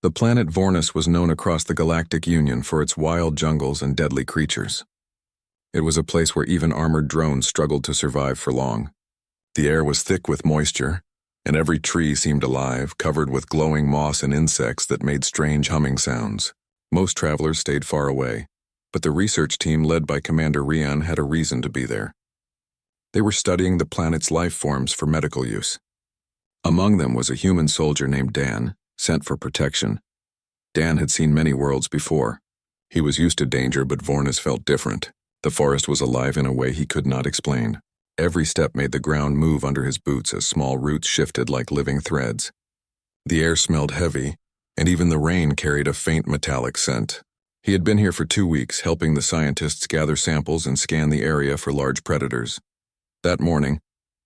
The planet Vornus was known across the Galactic Union for its wild jungles and deadly creatures. It was a place where even armored drones struggled to survive for long. The air was thick with moisture, and every tree seemed alive, covered with glowing moss and insects that made strange humming sounds. Most travelers stayed far away, but the research team led by Commander Rian had a reason to be there. They were studying the planet's life forms for medical use. Among them was a human soldier named Dan, sent for protection. Dan had seen many worlds before. He was used to danger, but Vornus felt different. The forest was alive in a way he could not explain. Every step made the ground move under his boots as small roots shifted like living threads. The air smelled heavy, and even the rain carried a faint metallic scent. He had been here for 2 weeks, helping the scientists gather samples and scan the area for large predators. That morning,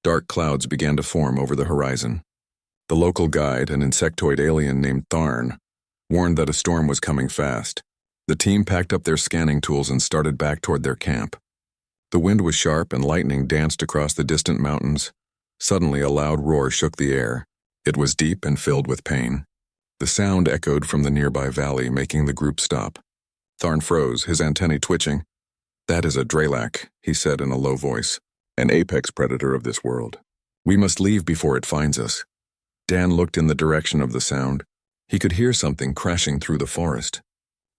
dark clouds began to form over the horizon. The local guide, an insectoid alien named Tharn, warned that a storm was coming fast. The team packed up their scanning tools and started back toward their camp. The wind was sharp and lightning danced across the distant mountains. Suddenly, a loud roar shook the air. It was deep and filled with pain. The sound echoed from the nearby valley, making the group stop. Tharn froze, his antennae twitching. "That is a Drelak," he said in a low voice, "an apex predator of this world. We must leave before it finds us." Dan looked in the direction of the sound. He could hear something crashing through the forest.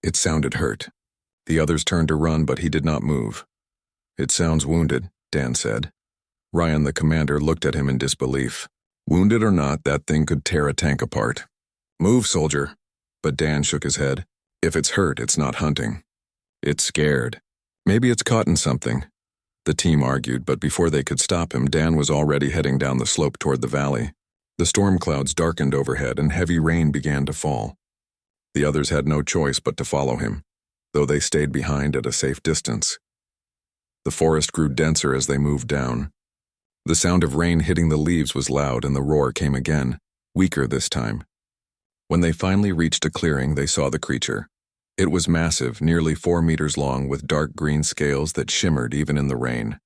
It sounded hurt. The others turned to run, but he did not move. "It sounds wounded," Dan said. Ryan, the commander, looked at him in disbelief. Wounded or not, that thing could tear a tank apart. "Move, soldier." But Dan shook his head. "If it's hurt, it's not hunting. It's scared. Maybe it's caught in something." The team argued, but before they could stop him, Dan was already heading down the slope toward the valley. The storm clouds darkened overhead and heavy rain began to fall. The others had no choice but to follow him, though they stayed behind at a safe distance. The forest grew denser as they moved down. The sound of rain hitting the leaves was loud, and the roar came again, weaker this time. When they finally reached a clearing, they saw the creature. It was massive, nearly 4 meters long, with dark green scales that shimmered even in the rain.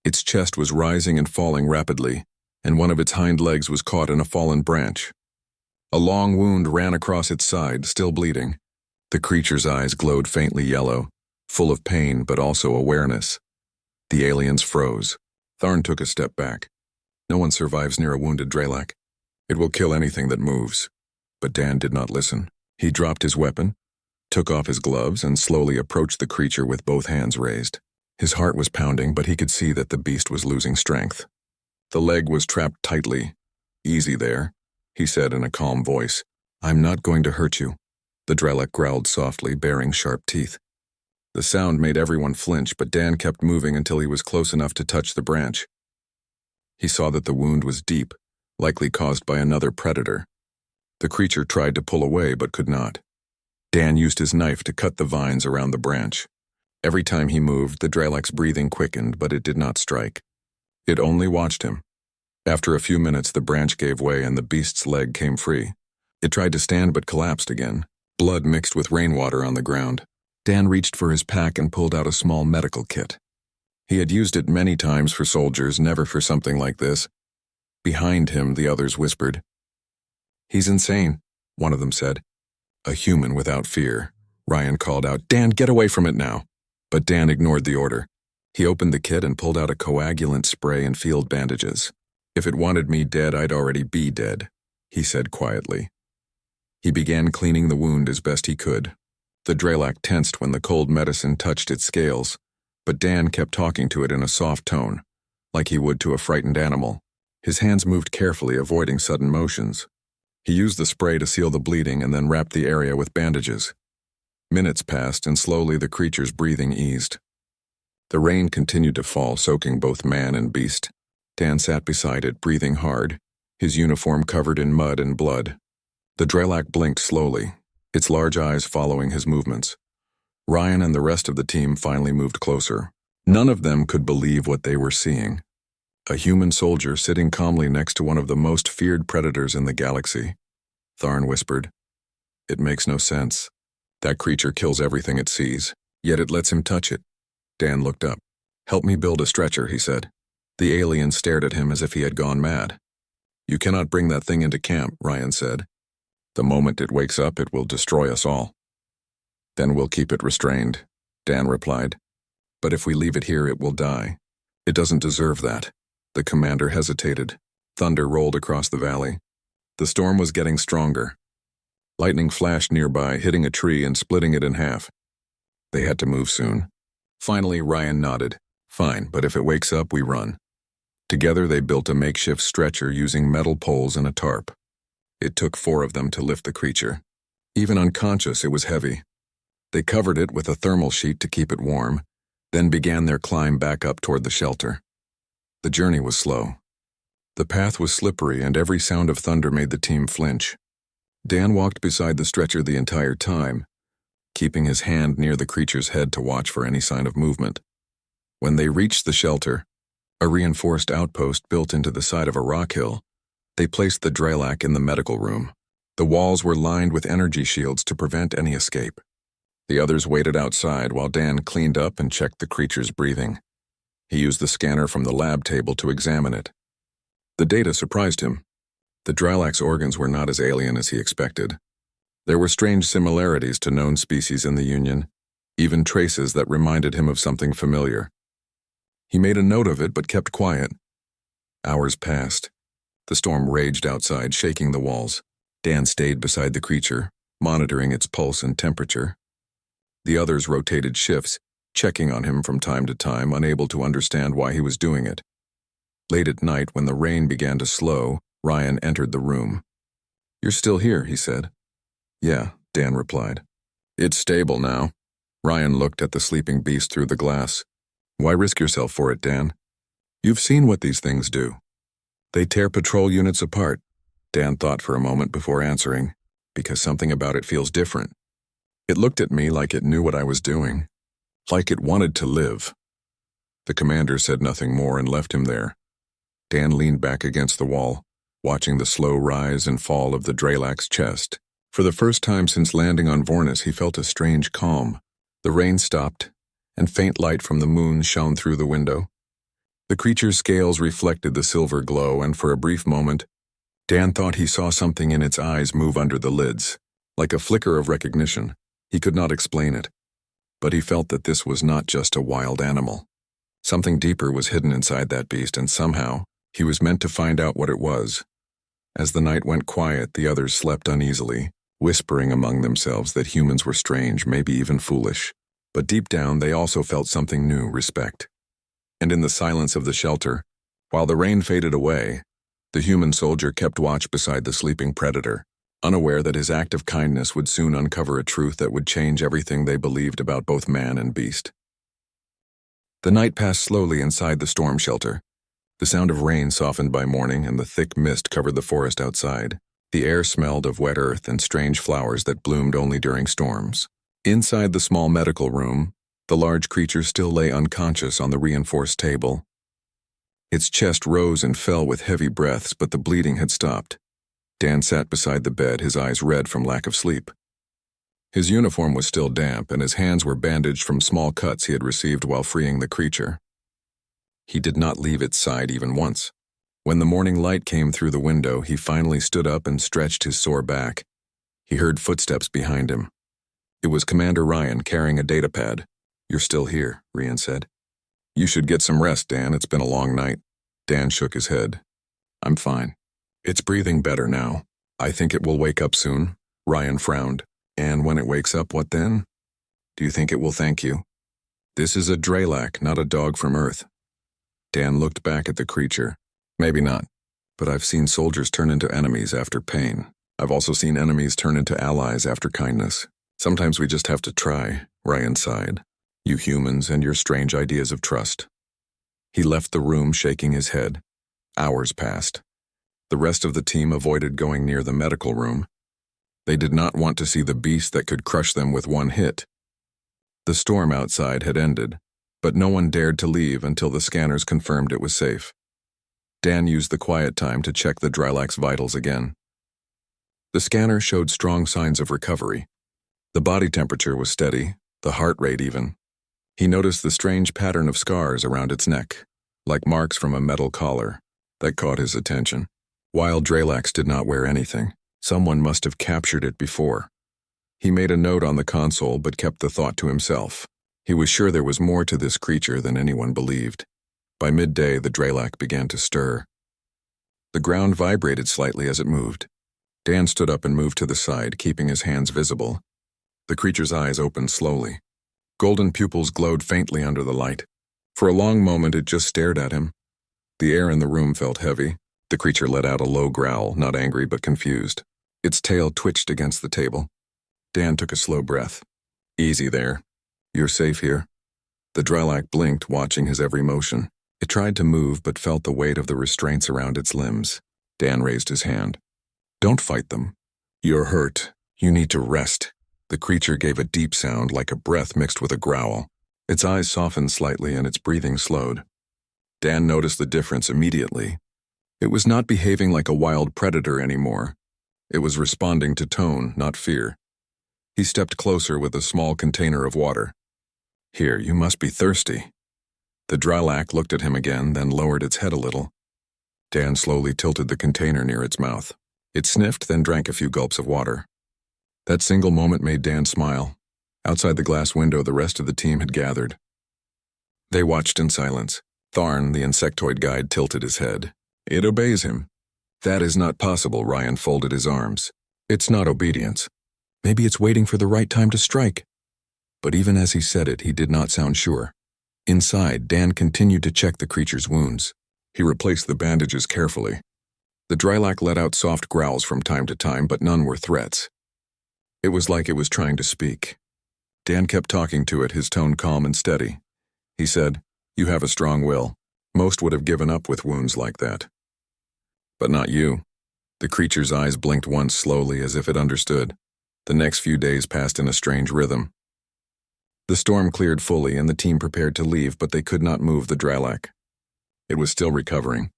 Its chest was rising and falling rapidly, and one of its hind legs was caught in a fallen branch. A long wound ran across its side, still bleeding. The creature's eyes glowed faintly yellow, full of pain but also awareness. The aliens froze. Tharn took a step back. No one survives near a wounded Drelak. It will kill anything that moves. But Dan did not listen. He dropped his weapon, took off his gloves, and slowly approached the creature with both hands raised. His heart was pounding, but he could see that the beast was losing strength. The leg was trapped tightly. "Easy there," he said in a calm voice. "I'm not going to hurt you." The Drelak growled softly, baring sharp teeth. The sound made everyone flinch, but Dan kept moving until he was close enough to touch the branch. He saw that the wound was deep, likely caused by another predator. The creature tried to pull away but could not. Dan used his knife to cut the vines around the branch. Every time he moved, the Drelak's breathing quickened, but it did not strike. It only watched him. After a few minutes, the branch gave way and the beast's leg came free. It tried to stand but collapsed again, blood mixed with rainwater on the ground. Dan reached for his pack and pulled out a small medical kit. He had used it many times for soldiers, never for something like this. Behind him, the others whispered. "He's insane," one of them said. "A human without fear," Ryan called out. "Dan, get away from it now." But Dan ignored the order. He opened the kit and pulled out a coagulant spray and field bandages. "If it wanted me dead, I'd already be dead," he said quietly. He began cleaning the wound as best he could. The Drelak tensed when the cold medicine touched its scales, but Dan kept talking to it in a soft tone, like he would to a frightened animal. His hands moved carefully, avoiding sudden motions. He used the spray to seal the bleeding and then wrapped the area with bandages. Minutes passed, and slowly the creature's breathing eased. The rain continued to fall, soaking both man and beast. Dan sat beside it, breathing hard, his uniform covered in mud and blood. The Drelak blinked slowly, its large eyes following his movements. Ryan and the rest of the team finally moved closer. None of them could believe what they were seeing. A human soldier sitting calmly next to one of the most feared predators in the galaxy. Tharn whispered. "It makes no sense. That creature kills everything it sees, yet it lets him touch it." Dan looked up. "Help me build a stretcher," he said. The alien stared at him as if he had gone mad. "You cannot bring that thing into camp," Ryan said. The moment it wakes up, it will destroy us all. Then we'll keep it restrained, Dan replied. But if we leave it here, it will die. It doesn't deserve that. The commander hesitated. Thunder rolled across the valley. The storm was getting stronger. Lightning flashed nearby, hitting a tree and splitting it in half. They had to move soon. Finally, Ryan nodded. Fine, but if it wakes up, we run. Together, they built a makeshift stretcher using metal poles and a tarp. It took 4 of them to lift the creature. Even unconscious, it was heavy. They covered it with a thermal sheet to keep it warm, then began their climb back up toward the shelter. The journey was slow. The path was slippery, and every sound of thunder made the team flinch. Dan walked beside the stretcher the entire time, keeping his hand near the creature's head to watch for any sign of movement. When they reached the shelter, a reinforced outpost built into the side of a rock hill, they placed the Drelak in the medical room. The walls were lined with energy shields to prevent any escape. The others waited outside while Dan cleaned up and checked the creature's breathing. He used the scanner from the lab table to examine it. The data surprised him. The Drelak's organs were not as alien as he expected. There were strange similarities to known species in the Union, even traces that reminded him of something familiar. He made a note of it but kept quiet. Hours passed. The storm raged outside, shaking the walls. Dan stayed beside the creature, monitoring its pulse and temperature. The others rotated shifts, checking on him from time to time, unable to understand why he was doing it. Late at night, when the rain began to slow, Ryan entered the room. "You're still here," he said. "Yeah," Dan replied. "It's stable now." Ryan looked at the sleeping beast through the glass. "Why risk yourself for it, Dan? You've seen what these things do. They tear patrol units apart." Dan thought for a moment before answering, "Because something about it feels different. It looked at me like it knew what I was doing, like it wanted to live." The commander said nothing more and left him there. Dan leaned back against the wall, watching the slow rise and fall of the Drelak's chest. For the first time since landing on Vornis, he felt a strange calm. The rain stopped, and faint light from the moon shone through the window. The creature's scales reflected the silver glow, and for a brief moment, Dan thought he saw something in its eyes move under the lids, like a flicker of recognition. He could not explain it, but he felt that this was not just a wild animal. Something deeper was hidden inside that beast, and somehow, he was meant to find out what it was. As the night went quiet, the others slept uneasily, whispering among themselves that humans were strange, maybe even foolish. But deep down, they also felt something new: respect. And in the silence of the shelter, while the rain faded away, the human soldier kept watch beside the sleeping predator, unaware that his act of kindness would soon uncover a truth that would change everything they believed about both man and beast. The night passed slowly inside the storm shelter. The sound of rain softened by morning, and the thick mist covered the forest outside. The air smelled of wet earth and strange flowers that bloomed only during storms. Inside the small medical room, the large creature still lay unconscious on the reinforced table. Its chest rose and fell with heavy breaths, but the bleeding had stopped. Dan sat beside the bed, his eyes red from lack of sleep. His uniform was still damp, and his hands were bandaged from small cuts he had received while freeing the creature. He did not leave its side even once. When the morning light came through the window, he finally stood up and stretched his sore back. He heard footsteps behind him. It was Commander Ryan carrying a datapad. "You're still here," Ryan said. "You should get some rest, Dan. It's been a long night." Dan shook his head. "I'm fine. It's breathing better now. I think it will wake up soon." Ryan frowned. "And when it wakes up, what then? Do you think it will thank you?" "This is a Drelak, not a dog from Earth." Dan looked back at the creature. "Maybe not, but I've seen soldiers turn into enemies after pain. I've also seen enemies turn into allies after kindness. Sometimes we just have to try," Ryan sighed. "You humans and your strange ideas of trust." He left the room, shaking his head. Hours passed. The rest of the team avoided going near the medical room. They did not want to see the beast that could crush them with one hit. The storm outside had ended, but no one dared to leave until the scanners confirmed it was safe. Dan used the quiet time to check the Drelak's vitals again. The scanner showed strong signs of recovery. The body temperature was steady, the heart rate even. He noticed the strange pattern of scars around its neck, like marks from a metal collar, that caught his attention. Wild Drelaks did not wear anything. Someone must have captured it before. He made a note on the console but kept the thought to himself. He was sure there was more to this creature than anyone believed. By midday, the Drelak began to stir. The ground vibrated slightly as it moved. Dan stood up and moved to the side, keeping his hands visible. The creature's eyes opened slowly. Golden pupils glowed faintly under the light. For a long moment, it just stared at him. The air in the room felt heavy. The creature let out a low growl, not angry but confused. Its tail twitched against the table. Dan took a slow breath. Easy there. You're safe here. The Drelak blinked, watching his every motion. It tried to move but felt the weight of the restraints around its limbs. Dan raised his hand. Don't fight them. You're hurt. You need to rest. The creature gave a deep sound like a breath mixed with a growl. Its eyes softened slightly and its breathing slowed. Dan noticed the difference immediately. It was not behaving like a wild predator anymore. It was responding to tone, not fear. He stepped closer with a small container of water. Here, you must be thirsty. The Drelak looked at him again, then lowered its head a little. Dan slowly tilted the container near its mouth. It sniffed, then drank a few gulps of water. That single moment made Dan smile. Outside the glass window, the rest of the team had gathered. They watched in silence. Tharn, the insectoid guide, tilted his head. It obeys him. That is not possible, Ryan folded his arms. It's not obedience. Maybe it's waiting for the right time to strike. But even as he said it, he did not sound sure. Inside, Dan continued to check the creature's wounds. He replaced the bandages carefully. The Drelak let out soft growls from time to time, but none were threats. It was like it was trying to speak. Dan kept talking to it, his tone calm and steady. He said, You have a strong will. Most would have given up with wounds like that. But not you. The creature's eyes blinked once slowly as if it understood. The next few days passed in a strange rhythm. The storm cleared fully and the team prepared to leave, but they could not move the Drelak. It was still recovering.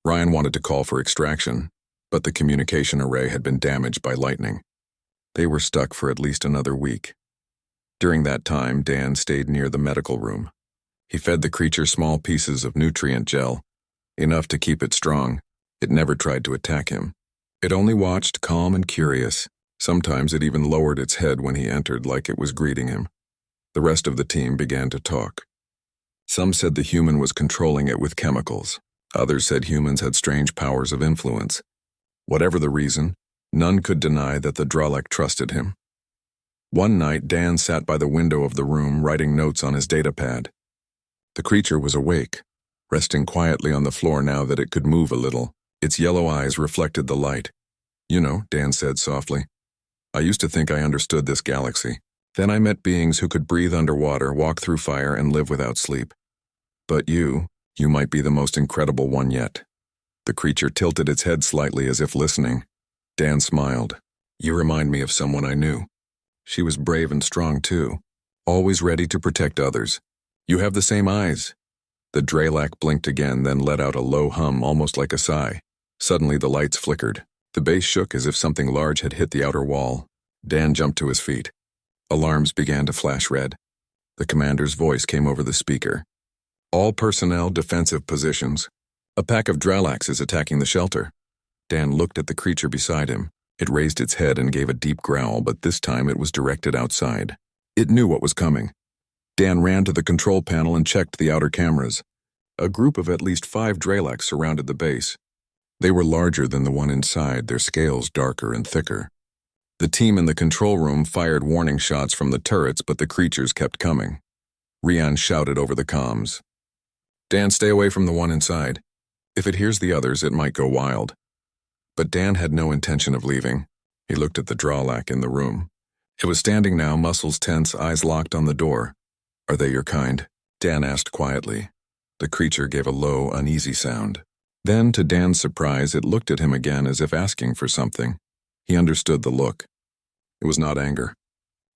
Ryan wanted to call for extraction, but the communication array had been damaged by lightning. They were stuck for at least another week. During that time, Dan stayed near the medical room. He fed the creature small pieces of nutrient gel, enough to keep it strong. It never tried to attack him. It only watched, calm and curious. Sometimes it even lowered its head when he entered, like it was greeting him. The rest of the team began to talk. Some said the human was controlling it with chemicals. Others said humans had strange powers of influence. Whatever the reason, none could deny that the Drelak trusted him. One night, Dan sat by the window of the room writing notes on his datapad. The creature was awake, resting quietly on the floor now that it could move a little. Its yellow eyes reflected the light. You know, Dan said softly, I used to think I understood this galaxy. Then I met beings who could breathe underwater, walk through fire, and live without sleep. But you might be the most incredible one yet. The creature tilted its head slightly as if listening. Dan smiled. You remind me of someone I knew. She was brave and strong too, always ready to protect others. You have the same eyes. The Drelak blinked again, then let out a low hum, almost like a sigh. Suddenly the lights flickered. The base shook as if something large had hit the outer wall. Dan jumped to his feet. Alarms began to flash red. The commander's voice came over the speaker. All personnel, defensive positions. A pack of Drelaks is attacking the shelter. Dan looked at the creature beside him. It raised its head and gave a deep growl, but this time it was directed outside. It knew what was coming. Dan ran to the control panel and checked the outer cameras. A group of at least 5 Drelaks surrounded the base. They were larger than the one inside, their scales darker and thicker. The team in the control room fired warning shots from the turrets, but the creatures kept coming. Rian shouted over the comms. Dan, stay away from the one inside. If it hears the others, it might go wild. But Dan had no intention of leaving. He looked at the Drelak in the room. It was standing now, muscles tense, eyes locked on the door. Are they your kind? Dan asked quietly. The creature gave a low, uneasy sound. Then, to Dan's surprise, it looked at him again as if asking for something. He understood the look. It was not anger.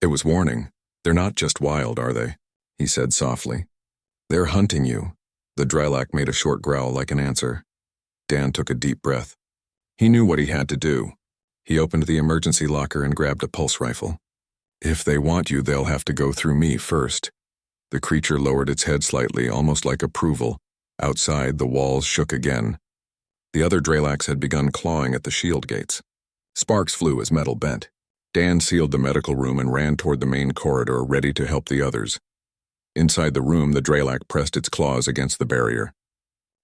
It was warning. They're not just wild, are they? He said softly. They're hunting you. The Drelak made a short growl like an answer. Dan took a deep breath. He knew what he had to do. He opened the emergency locker and grabbed a pulse rifle. If they want you, they'll have to go through me first. The creature lowered its head slightly, almost like approval. Outside, the walls shook again. The other Drelaks had begun clawing at the shield gates. Sparks flew as metal bent. Dan sealed the medical room and ran toward the main corridor, ready to help the others. Inside the room, the Dralac pressed its claws against the barrier.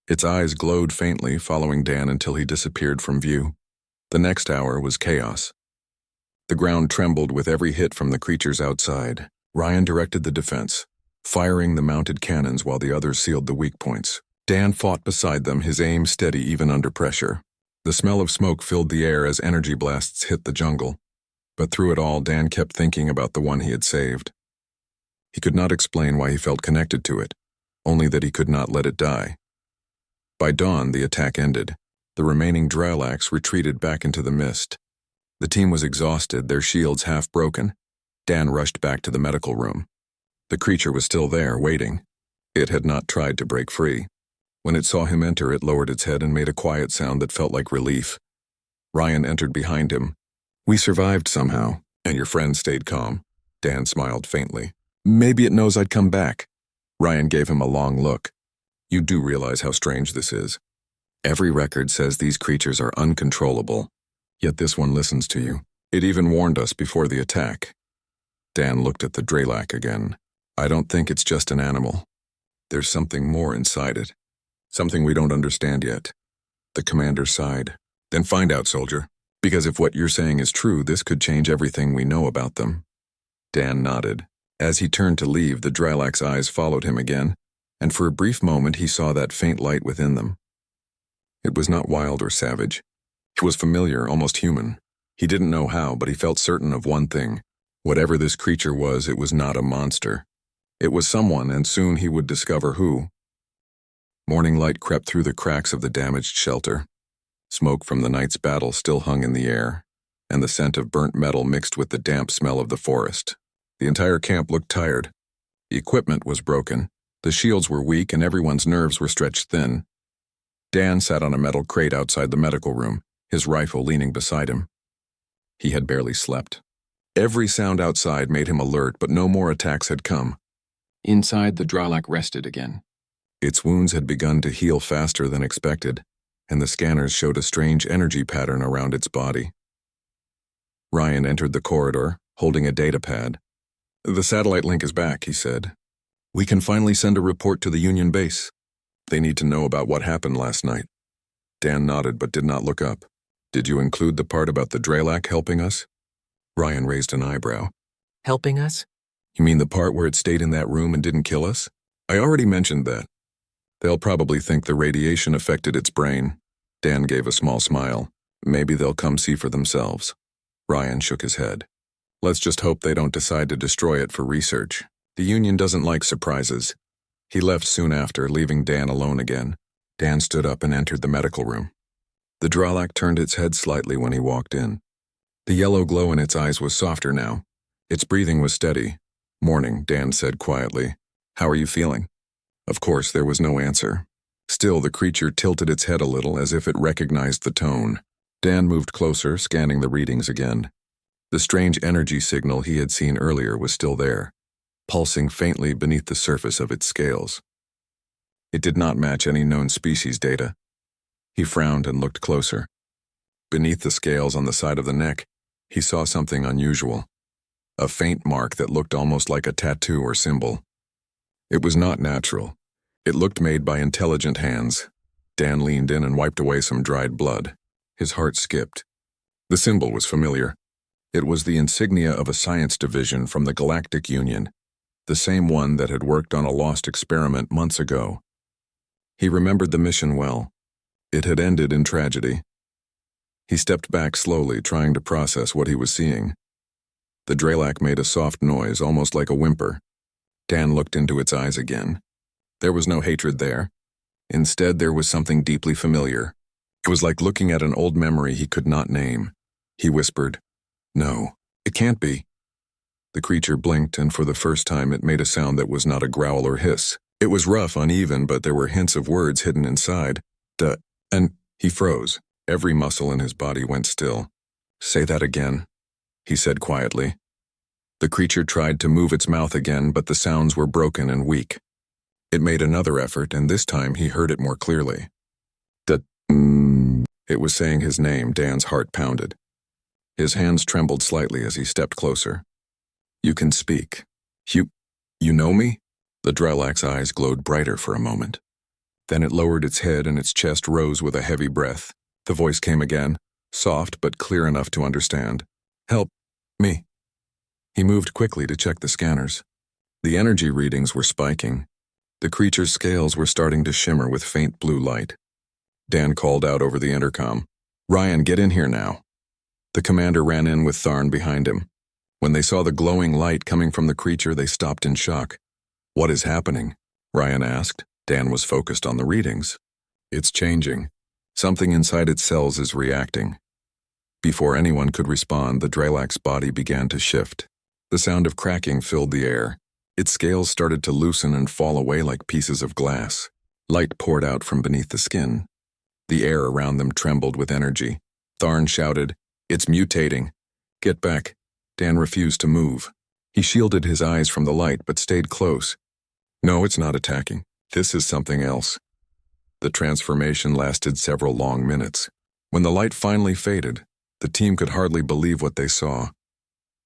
Its eyes glowed faintly, following Dan until he disappeared from view. The next hour was chaos. The ground trembled with every hit from the creatures outside. Ryan directed the defense, firing the mounted cannons while the others sealed the weak points. Dan fought beside them, his aim steady even under pressure. The smell of smoke filled the air as energy blasts hit the jungle. But through it all, Dan kept thinking about the one he had saved. He could not explain why he felt connected to it, only that he could not let it die. By dawn, the attack ended. The remaining Dralacs retreated back into the mist. The team was exhausted, their shields half broken. Dan rushed back to the medical room. The creature was still there, waiting. It had not tried to break free. When it saw him enter, it lowered its head and made a quiet sound that felt like relief. Ryan entered behind him. "We survived somehow, and your friend stayed calm." Dan smiled faintly. "Maybe it knows I'd come back." Ryan gave him a long look. "You do realize how strange this is. Every record says these creatures are uncontrollable, yet this one listens to you. It even warned us before the attack." Dan looked at the Dralac again. "I don't think it's just an animal. There's something more inside it. Something we don't understand yet." The commander sighed. "Then find out, soldier. Because if what you're saying is true, this could change everything we know about them." Dan nodded. As he turned to leave, the Dralac's eyes followed him again, and for a brief moment he saw that faint light within them. It was not wild or savage. It was familiar, almost human. He didn't know how, but he felt certain of one thing. Whatever this creature was, it was not a monster. It was someone, and soon he would discover who. Morning light crept through the cracks of the damaged shelter. Smoke from the night's battle still hung in the air, and the scent of burnt metal mixed with the damp smell of the forest. The entire camp looked tired. The equipment was broken, the shields were weak, and everyone's nerves were stretched thin. Dan sat on a metal crate outside the medical room, his rifle leaning beside him. He had barely slept. Every sound outside made him alert, but no more attacks had come. Inside, the Dralac rested again. Its wounds had begun to heal faster than expected, and the scanners showed a strange energy pattern around its body. Ryan entered the corridor, holding a data pad. "The satellite link is back," he said. "We can finally send a report to the Union base. They need to know about what happened last night." Dan nodded but did not look up. "Did you include the part about the Dralac helping us?" Ryan raised an eyebrow. Helping us? "You mean the part where it stayed in that room and didn't kill us?" "I already mentioned that. They'll probably think the radiation affected its brain." Dan gave a small smile. "Maybe they'll come see for themselves." Ryan shook his head. "Let's just hope they don't decide to destroy it for research. The Union doesn't like surprises." He left soon after, leaving Dan alone again. Dan stood up and entered the medical room. The Dralac turned its head slightly when he walked in. The yellow glow in its eyes was softer now. Its breathing was steady. "Morning," Dan said quietly. "How are you feeling?" Of course, there was no answer. Still, the creature tilted its head a little as if it recognized the tone. Dan moved closer, scanning the readings again. The strange energy signal he had seen earlier was still there, pulsing faintly beneath the surface of its scales. It did not match any known species data. He frowned and looked closer. Beneath the scales on the side of the neck, he saw something unusual. A faint mark that looked almost like a tattoo or symbol. It was not natural. It looked made by intelligent hands. Dan leaned in and wiped away some dried blood. His heart skipped. The symbol was familiar. It was the insignia of a science division from the Galactic Union, the same one that had worked on a lost experiment months ago. He remembered the mission well. It had ended in tragedy. He stepped back slowly, trying to process what he was seeing. The Dralac made a soft noise, almost like a whimper. Dan looked into its eyes again. There was no hatred there. Instead, there was something deeply familiar. It was like looking at an old memory he could not name. He whispered, "No, it can't be." The creature blinked, and for the first time it made a sound that was not a growl or hiss. It was rough, uneven, but there were hints of words hidden inside. And he froze. Every muscle in his body went still. "Say that again," he said quietly. The creature tried to move its mouth again, but the sounds were broken and weak. It made another effort, and this time he heard it more clearly. It was saying his name. Dan's heart pounded. His hands trembled slightly as he stepped closer. You can speak. You know me? The Drelak's eyes glowed brighter for a moment. Then it lowered its head and its chest rose with a heavy breath. The voice came again, soft but clear enough to understand. Help me. He moved quickly to check the scanners. The energy readings were spiking. The creature's scales were starting to shimmer with faint blue light. Dan called out over the intercom. Ryan, get in here now. The commander ran in with Tharn behind him. When they saw the glowing light coming from the creature, they stopped in shock. What is happening? Ryan asked. Dan was focused on the readings. It's changing. Something inside its cells is reacting. Before anyone could respond, the Drelak's body began to shift. The sound of cracking filled the air. Its scales started to loosen and fall away like pieces of glass. Light poured out from beneath the skin. The air around them trembled with energy. Tharn shouted, It's mutating. Get back. Dan refused to move. He shielded his eyes from the light but stayed close. No, it's not attacking. This is something else. The transformation lasted several long minutes. When the light finally faded, the team could hardly believe what they saw.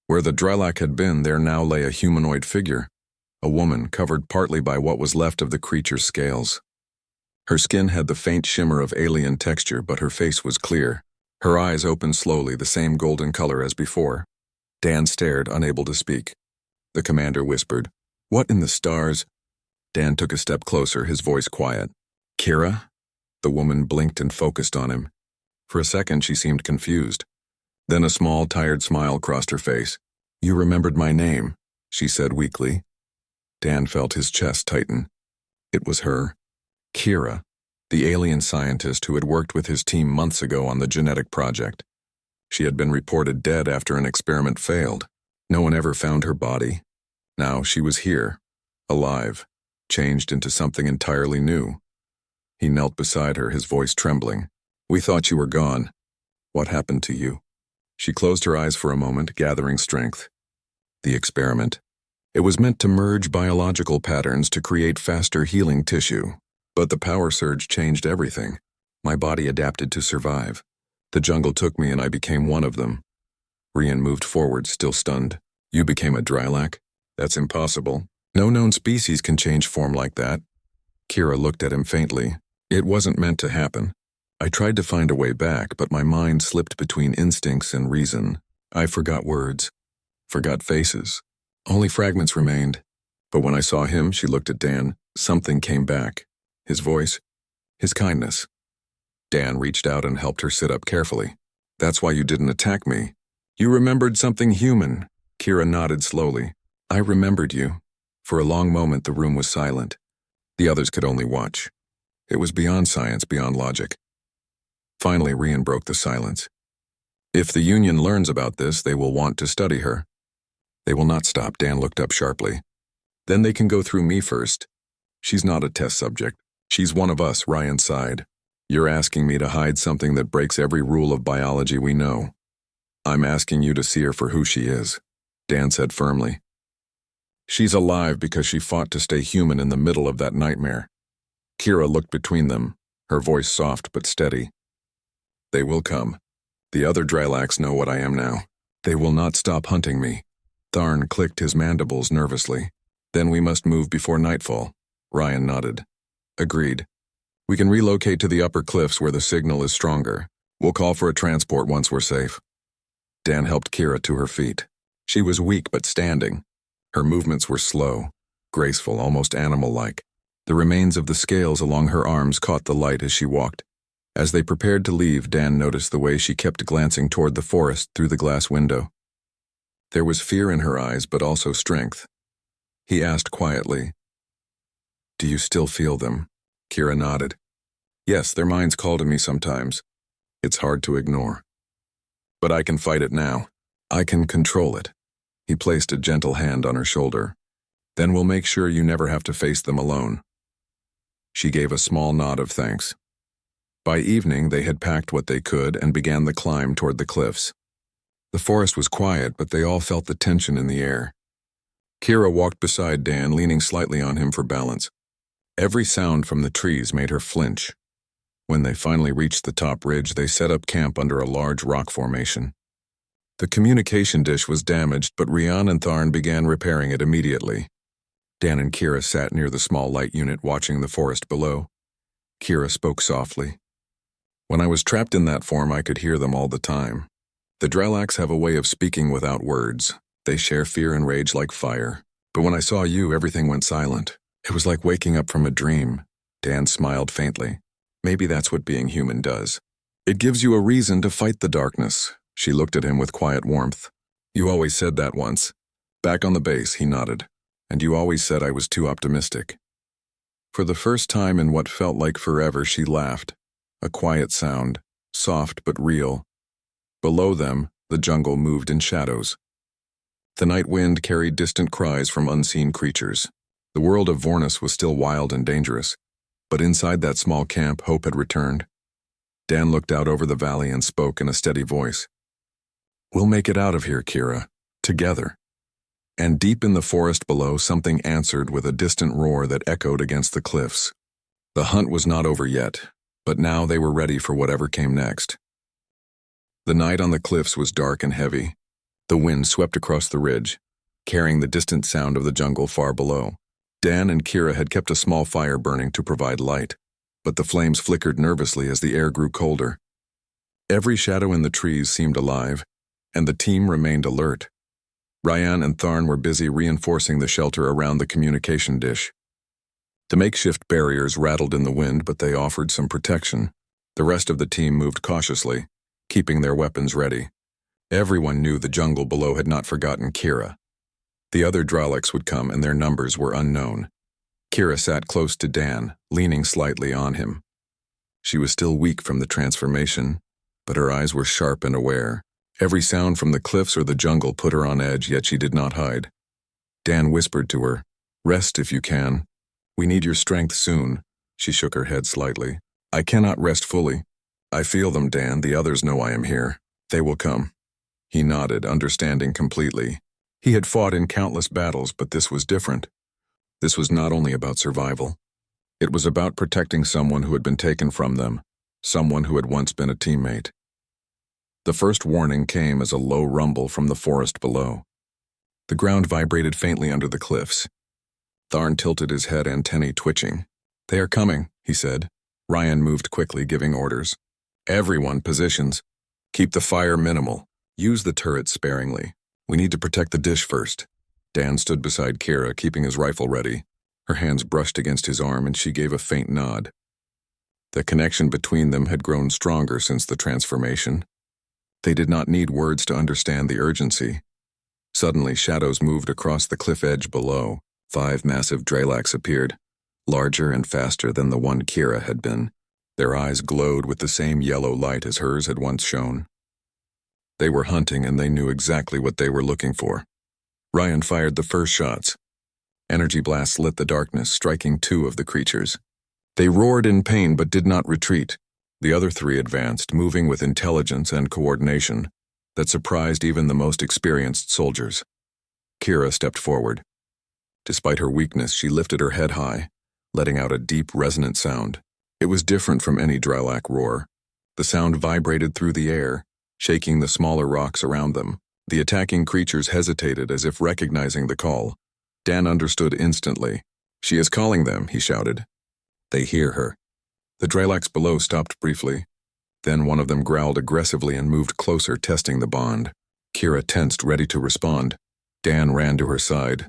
Where the Drelak had been, there now lay a humanoid figure, a woman covered partly by what was left of the creature's scales. Her skin had the faint shimmer of alien texture, but her face was clear. Her eyes opened slowly, the same golden color as before. Dan stared, unable to speak. The commander whispered, What in the stars? Dan took a step closer, his voice quiet. Kira? The woman blinked and focused on him. For a second, she seemed confused. Then a small, tired smile crossed her face. You remembered my name, she said weakly. Dan felt his chest tighten. It was her. Kira, the alien scientist who had worked with his team months ago on the genetic project. She had been reported dead after an experiment failed. No one ever found her body. Now she was here, alive, changed into something entirely new. He knelt beside her, his voice trembling. We thought you were gone. What happened to you? She closed her eyes for a moment, gathering strength. The experiment. It was meant to merge biological patterns to create faster healing tissue. But the power surge changed everything. My body adapted to survive. The jungle took me and I became one of them. Rian moved forward, still stunned. You became a Drelak? That's impossible. No known species can change form like that. Kira looked at him faintly. It wasn't meant to happen. I tried to find a way back, but my mind slipped between instincts and reason. I forgot words, forgot faces. Only fragments remained. But when I saw him, she looked at Dan. Something came back. His voice, his kindness. Dan reached out and helped her sit up carefully. That's why you didn't attack me. You remembered something human. Kira nodded slowly. I remembered you. For a long moment, the room was silent. The others could only watch. It was beyond science, beyond logic. Finally, Rian broke the silence. If the Union learns about this, they will want to study her. They will not stop. Dan looked up sharply. Then they can go through me first. She's not a test subject. She's one of us, Ryan sighed. You're asking me to hide something that breaks every rule of biology we know. I'm asking you to see her for who she is, Dan said firmly. She's alive because she fought to stay human in the middle of that nightmare. Kira looked between them, her voice soft but steady. They will come. The other Drelaks know what I am now. They will not stop hunting me. Tharn clicked his mandibles nervously. Then we must move before nightfall. Ryan nodded. Agreed. We can relocate to the upper cliffs where the signal is stronger. We'll call for a transport once we're safe. Dan helped Kira to her feet. She was weak but standing. Her movements were slow, graceful, almost animal-like. The remains of the scales along her arms caught the light as she walked. As they prepared to leave, Dan noticed the way she kept glancing toward the forest through the glass window. There was fear in her eyes, but also strength. He asked quietly, Do you still feel them? Kira nodded. Yes, their minds call to me sometimes. It's hard to ignore. But I can fight it now. I can control it. He placed a gentle hand on her shoulder. Then we'll make sure you never have to face them alone. She gave a small nod of thanks. By evening, they had packed what they could and began the climb toward the cliffs. The forest was quiet, but they all felt the tension in the air. Kira walked beside Dan, leaning slightly on him for balance. Every sound from the trees made her flinch. When they finally reached the top ridge, they set up camp under a large rock formation. The communication dish was damaged, but Ryan and Tharn began repairing it immediately. Dan and Kira sat near the small light unit watching the forest below. Kira spoke softly. When I was trapped in that form, I could hear them all the time. The Drelax have a way of speaking without words. They share fear and rage like fire. But when I saw you, everything went silent. It was like waking up from a dream. Dan smiled faintly. Maybe that's what being human does. It gives you a reason to fight the darkness. She looked at him with quiet warmth. You always said that once. Back on the base, he nodded. And you always said I was too optimistic. For the first time in what felt like forever, she laughed. A quiet sound, soft but real. Below them, the jungle moved in shadows. The night wind carried distant cries from unseen creatures. The world of Vornis was still wild and dangerous, but inside that small camp, hope had returned. Dan looked out over the valley and spoke in a steady voice. We'll make it out of here, Kira. Together. And deep in the forest below, something answered with a distant roar that echoed against the cliffs. The hunt was not over yet, but now they were ready for whatever came next. The night on the cliffs was dark and heavy. The wind swept across the ridge, carrying the distant sound of the jungle far below. Dan and Kira had kept a small fire burning to provide light, but the flames flickered nervously as the air grew colder. Every shadow in the trees seemed alive, and the team remained alert. Ryan and Tharn were busy reinforcing the shelter around the communication dish. The makeshift barriers rattled in the wind, but they offered some protection. The rest of the team moved cautiously, keeping their weapons ready. Everyone knew the jungle below had not forgotten Kira. The other Dralax would come, and their numbers were unknown. Kira sat close to Dan, leaning slightly on him. She was still weak from the transformation, but her eyes were sharp and aware. Every sound from the cliffs or the jungle put her on edge, yet she did not hide. Dan whispered to her, "Rest if you can. We need your strength soon." She shook her head slightly. "I cannot rest fully. I feel them, Dan. The others know I am here. They will come." He nodded, understanding completely. He had fought in countless battles, but this was different. This was not only about survival. It was about protecting someone who had been taken from them, someone who had once been a teammate. The first warning came as a low rumble from the forest below. The ground vibrated faintly under the cliffs. Tharn tilted his head, antennae twitching. "They are coming," he said. Ryan moved quickly, giving orders. "Everyone, positions. Keep the fire minimal. Use the turrets sparingly. We need to protect the dish first." Dan stood beside Kira, keeping his rifle ready. Her hands brushed against his arm, and she gave a faint nod. The connection between them had grown stronger since the transformation. They did not need words to understand the urgency. Suddenly, shadows moved across the cliff edge below. 5 massive Dralax appeared, larger and faster than the one Kira had been. Their eyes glowed with the same yellow light as hers had once shone. They were hunting, and they knew exactly what they were looking for. Ryan fired the first shots. Energy blasts lit the darkness, striking 2 of the creatures. They roared in pain but did not retreat. The other 3 advanced, moving with intelligence and coordination that surprised even the most experienced soldiers. Kira stepped forward. Despite her weakness, she lifted her head high, letting out a deep, resonant sound. It was different from any Dralax roar. The sound vibrated through the air, shaking the smaller rocks around them. The attacking creatures hesitated as if recognizing the call. Dan understood instantly. "She is calling them," he shouted. "They hear her." The Dralax below stopped briefly. Then one of them growled aggressively and moved closer, testing the bond. Kira tensed, ready to respond. Dan ran to her side.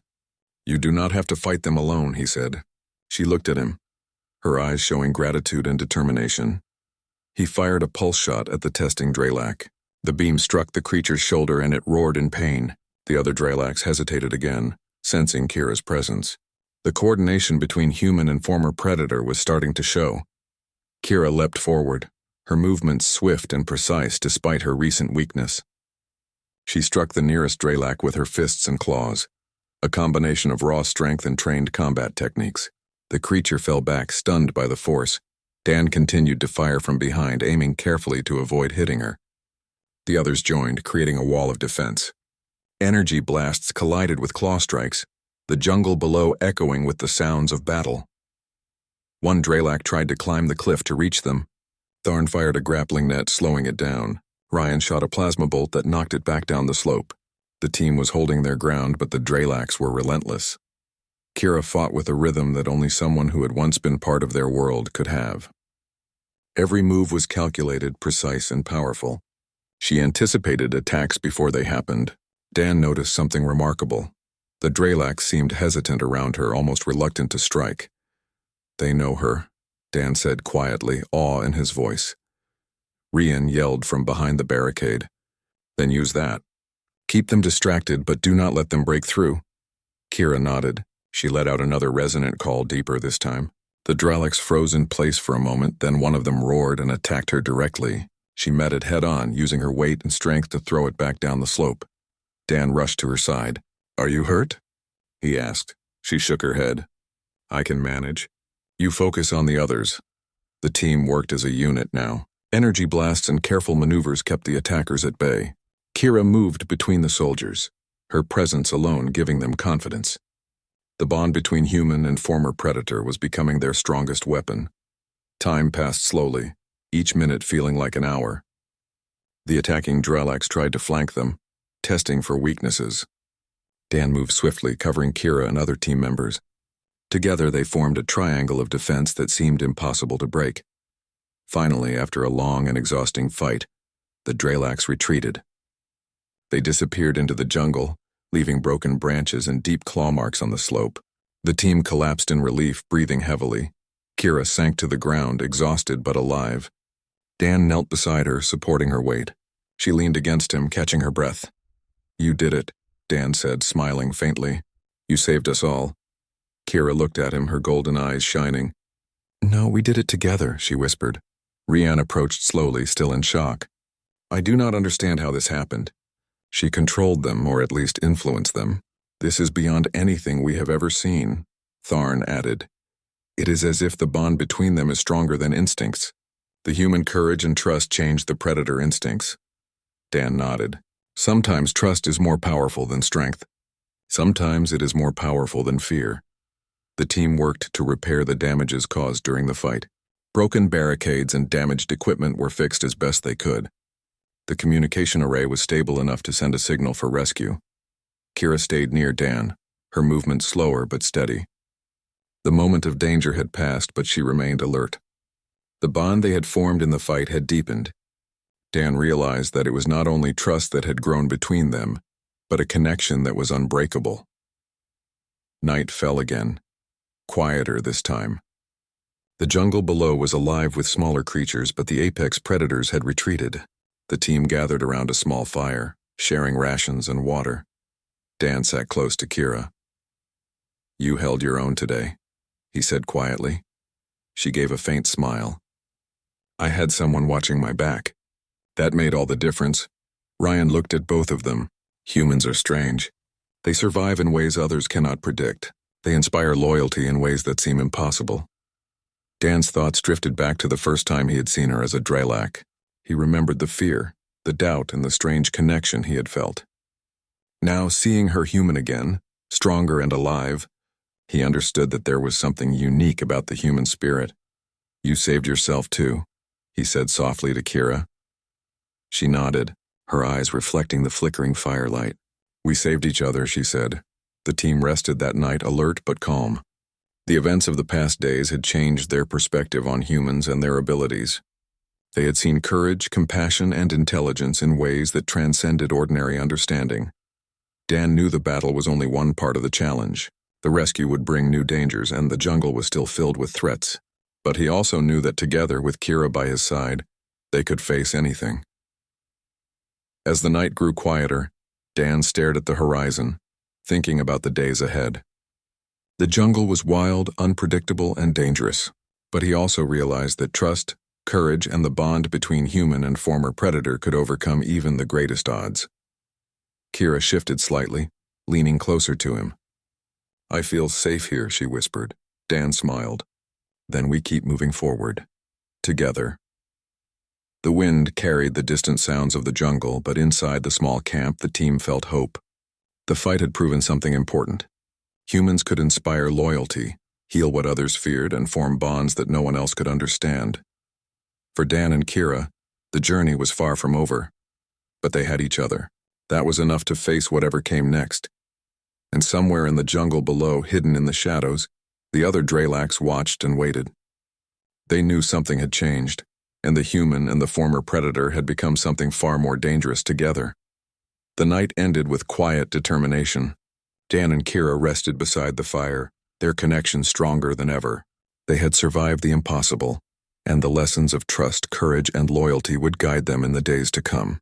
"You do not have to fight them alone," he said. She looked at him, her eyes showing gratitude and determination. He fired a pulse shot at the testing Dralax. The beam struck the creature's shoulder and it roared in pain. The other Dralax hesitated again, sensing Kira's presence. The coordination between human and former predator was starting to show. Kira leapt forward, her movements swift and precise despite her recent weakness. She struck the nearest Dralax with her fists and claws, a combination of raw strength and trained combat techniques. The creature fell back, stunned by the force. Dan continued to fire from behind, aiming carefully to avoid hitting her. The others joined, creating a wall of defense. Energy blasts collided with claw strikes, the jungle below echoing with the sounds of battle. One Dralax tried to climb the cliff to reach them. Tharn fired a grappling net, slowing it down. Ryan shot a plasma bolt that knocked it back down the slope. The team was holding their ground, but the Dralax were relentless. Kira fought with a rhythm that only someone who had once been part of their world could have. Every move was calculated, precise, and powerful. She anticipated attacks before they happened. Dan noticed something remarkable. The Dralax seemed hesitant around her, almost reluctant to strike. "They know her," Dan said quietly, awe in his voice. Ryan yelled from behind the barricade. "Then use that. Keep them distracted, but do not let them break through." Kira nodded. She let out another resonant call, deeper this time. The Dralax froze in place for a moment, then one of them roared and attacked her directly. She met it head-on, using her weight and strength to throw it back down the slope. Dan rushed to her side. "Are you hurt?" he asked. She shook her head. "I can manage. You focus on the others." The team worked as a unit now. Energy blasts and careful maneuvers kept the attackers at bay. Kira moved between the soldiers, her presence alone giving them confidence. The bond between human and former predator was becoming their strongest weapon. Time passed slowly, each minute feeling like an hour. The attacking Dralax tried to flank them, testing for weaknesses. Dan moved swiftly, covering Kira and other team members. Together they formed a triangle of defense that seemed impossible to break. Finally, after a long and exhausting fight, the Dralax retreated. They disappeared into the jungle, leaving broken branches and deep claw marks on the slope. The team collapsed in relief, breathing heavily. Kira sank to the ground, exhausted but alive. Dan knelt beside her, supporting her weight. She leaned against him, catching her breath. "You did it," Dan said, smiling faintly. "You saved us all." Kira looked at him, her golden eyes shining. "No, we did it together," she whispered. Ryan approached slowly, still in shock. "I do not understand how this happened." "She controlled them, or at least influenced them. This is beyond anything we have ever seen," Tharn added. "It is as if the bond between them is stronger than instincts. The human courage and trust changed the predator instincts." Dan nodded. "Sometimes trust is more powerful than strength. Sometimes it is more powerful than fear." The team worked to repair the damages caused during the fight. Broken barricades and damaged equipment were fixed as best they could. The communication array was stable enough to send a signal for rescue. Kira stayed near Dan, her movement slower but steady. The moment of danger had passed, but she remained alert. The bond they had formed in the fight had deepened. Dan realized that it was not only trust that had grown between them, but a connection that was unbreakable. Night fell again, quieter this time. The jungle below was alive with smaller creatures, but the apex predators had retreated. The team gathered around a small fire, sharing rations and water. Dan sat close to Kira. "You held your own today," he said quietly. She gave a faint smile. "I had someone watching my back. That made all the difference." Ryan looked at both of them. Humans are strange. They survive in ways others cannot predict. They inspire loyalty in ways that seem impossible. Dan's thoughts drifted back to the first time he had seen her as a Dralax. He remembered the fear, the doubt, and the strange connection he had felt. Now, seeing her human again, stronger and alive, he understood that there was something unique about the human spirit. "You saved yourself too," he said softly to Kira. She nodded, her eyes reflecting the flickering firelight. "We saved each other," she said. The team rested that night, alert but calm. The events of the past days had changed their perspective on humans and their abilities. They had seen courage, compassion, and intelligence in ways that transcended ordinary understanding. Dan knew the battle was only one part of the challenge. The rescue would bring new dangers, and the jungle was still filled with threats. But he also knew that together, with Kira by his side, they could face anything. As the night grew quieter, Dan stared at the horizon, thinking about the days ahead. The jungle was wild, unpredictable, and dangerous, but he also realized that trust, courage, and the bond between human and former predator could overcome even the greatest odds. Kira shifted slightly, leaning closer to him. "I feel safe here," she whispered. Dan smiled. "Then we keep moving forward. Together." The wind carried the distant sounds of the jungle, but inside the small camp the team felt hope. The fight had proven something important. Humans could inspire loyalty, heal what others feared, and form bonds that no one else could understand. For Dan and Kira, the journey was far from over. But they had each other. That was enough to face whatever came next. And somewhere in the jungle below, hidden in the shadows, the other Dralax watched and waited. They knew something had changed, and the human and the former predator had become something far more dangerous together. The night ended with quiet determination. Dan and Kira rested beside the fire, their connection stronger than ever. They had survived the impossible, and the lessons of trust, courage, and loyalty would guide them in the days to come.